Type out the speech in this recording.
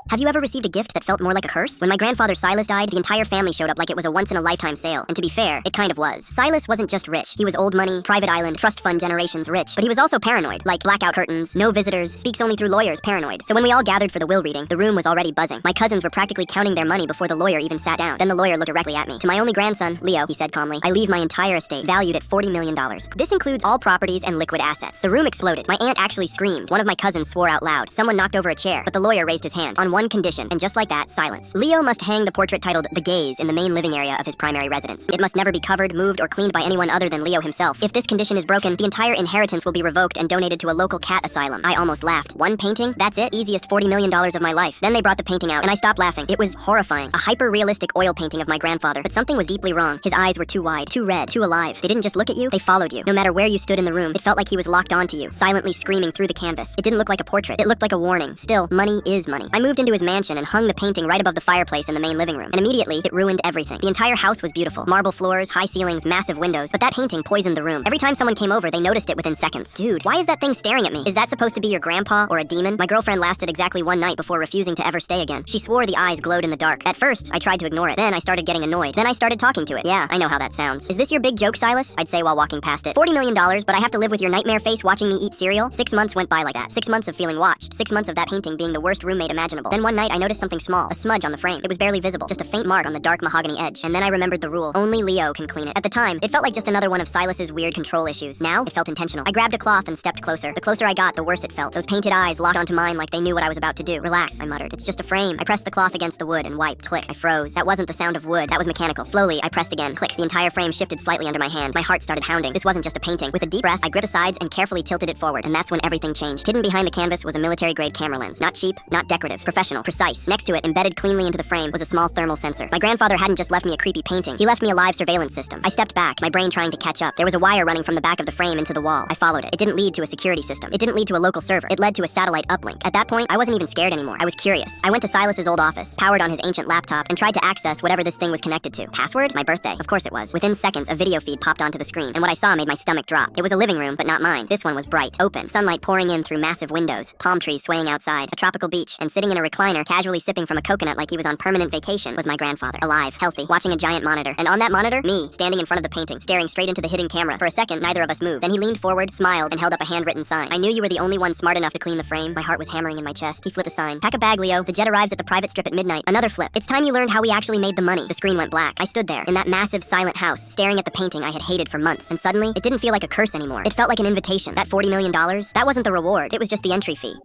Have you ever received a gift that felt more like a curse? When my grandfather Silas died, the entire family showed up like it was a once-in-a-lifetime sale. And to be fair, it kind of was. Silas wasn't just rich. He was old money, private island, trust fund generations rich. But he was also paranoid, like blackout curtains, no visitors, speaks only through lawyers paranoid. So when we all gathered for the will reading, the room was already buzzing. My cousins were practically counting their money before the lawyer even sat down. Then the lawyer looked directly at me. To my only grandson, Leo, he said calmly, I leave my entire estate, valued at $40 million. This includes all properties and liquid assets. The room exploded. My aunt actually screamed. One of my cousins swore out loud. Someone knocked over a chair, but the lawyer raised his hand. On one condition, and just like that, silence. Leo must hang the portrait titled The Gaze in the main living area of his primary residence. It must never be covered, moved, or cleaned by anyone other than Leo himself. If this condition is broken, the entire inheritance will be revoked and donated to a local cat asylum. I almost laughed. One painting? That's it? Easiest $40 million of my life. Then they brought the painting out, and I stopped laughing. It was horrifying. A hyper-realistic oil painting of my grandfather. But something was deeply wrong. His eyes were too wide, too red, too alive. They didn't just look at you, they followed you. No matter where you stood in the room, it felt like he was locked onto you, silently screaming through the canvas. It didn't look like a portrait. It looked like a warning. Still, money is money. I moved into his mansion and hung the painting right above the fireplace in the main living room. And immediately, it ruined everything. The entire house was beautiful. Marble floors, high ceilings, massive windows. But that painting poisoned the room. Every time someone came over, they noticed it within seconds. Dude, why is that thing staring at me? Is that supposed to be your grandpa or a demon? My girlfriend lasted exactly one night before refusing to ever stay again. She swore the eyes glowed in the dark. At first, I tried to ignore it. Then I started getting annoyed. Then I started talking to it. Yeah, I know how that sounds. Is this your big joke, Silas? I'd say while walking past it. $40 million, but I have to live with your nightmare face watching me eat cereal? 6 months went by like that. 6 months of feeling watched. 6 months of that painting being the worst roommate imaginable. Then one night I noticed something small, a smudge on the frame. It was barely visible, just a faint mark on the dark mahogany edge. And then I remembered the rule. Only Leo can clean it. At the time, it felt like just another one of Silas's weird control issues. Now, it felt intentional. I grabbed a cloth and stepped closer. The closer I got, the worse it felt. Those painted eyes locked onto mine like they knew what I was about to do. Relax, I muttered. It's just a frame. I pressed the cloth against the wood and wiped. Click. I froze. That wasn't the sound of wood. That was mechanical. Slowly, I pressed again. Click. The entire frame shifted slightly under my hand. My heart started pounding. This wasn't just a painting. With a deep breath, I gripped the sides and carefully tilted it forward. And that's when everything changed. Hidden behind the canvas was a military-grade camera lens. Not cheap, not decorative. Professional. Precise. Next to it, embedded cleanly into the frame, was a small thermal sensor. My grandfather hadn't just left me a creepy painting. He left me a live surveillance system. I stepped back, my brain trying to catch up. There was a wire running from the back of the frame into the wall. I followed it. It didn't lead to a security system. It didn't lead to a local server. It led to a satellite uplink. At that point, I wasn't even scared anymore. I was curious. I went to Silas's old office, powered on his ancient laptop, and tried to access whatever this thing was connected to. Password? My birthday. Of course it was. Within seconds, a video feed popped onto the screen, and what I saw made my stomach drop. It was a living room, but not mine. This one was bright, open, sunlight pouring in through massive windows, palm trees swaying outside, a tropical beach, and sitting in a recliner, casually sipping from a coconut like he was on permanent vacation, was my grandfather. Alive, healthy, watching a giant monitor. And on that monitor, me, standing in front of the painting, staring straight into the hidden camera. For a second, neither of us moved. Then he leaned forward, smiled, and held up a handwritten sign. I knew you were the only one smart enough to clean the frame. My heart was hammering in my chest. He flipped the sign. Pack a bag, Leo. The jet arrives at the private strip at midnight. Another flip. It's time you learned how we actually made the money. The screen went black. I stood there, in that massive, silent house, staring at the painting I had hated for months. And suddenly, it didn't feel like a curse anymore. It felt like an invitation. That $40 million, that wasn't the reward. It was just the entry fee.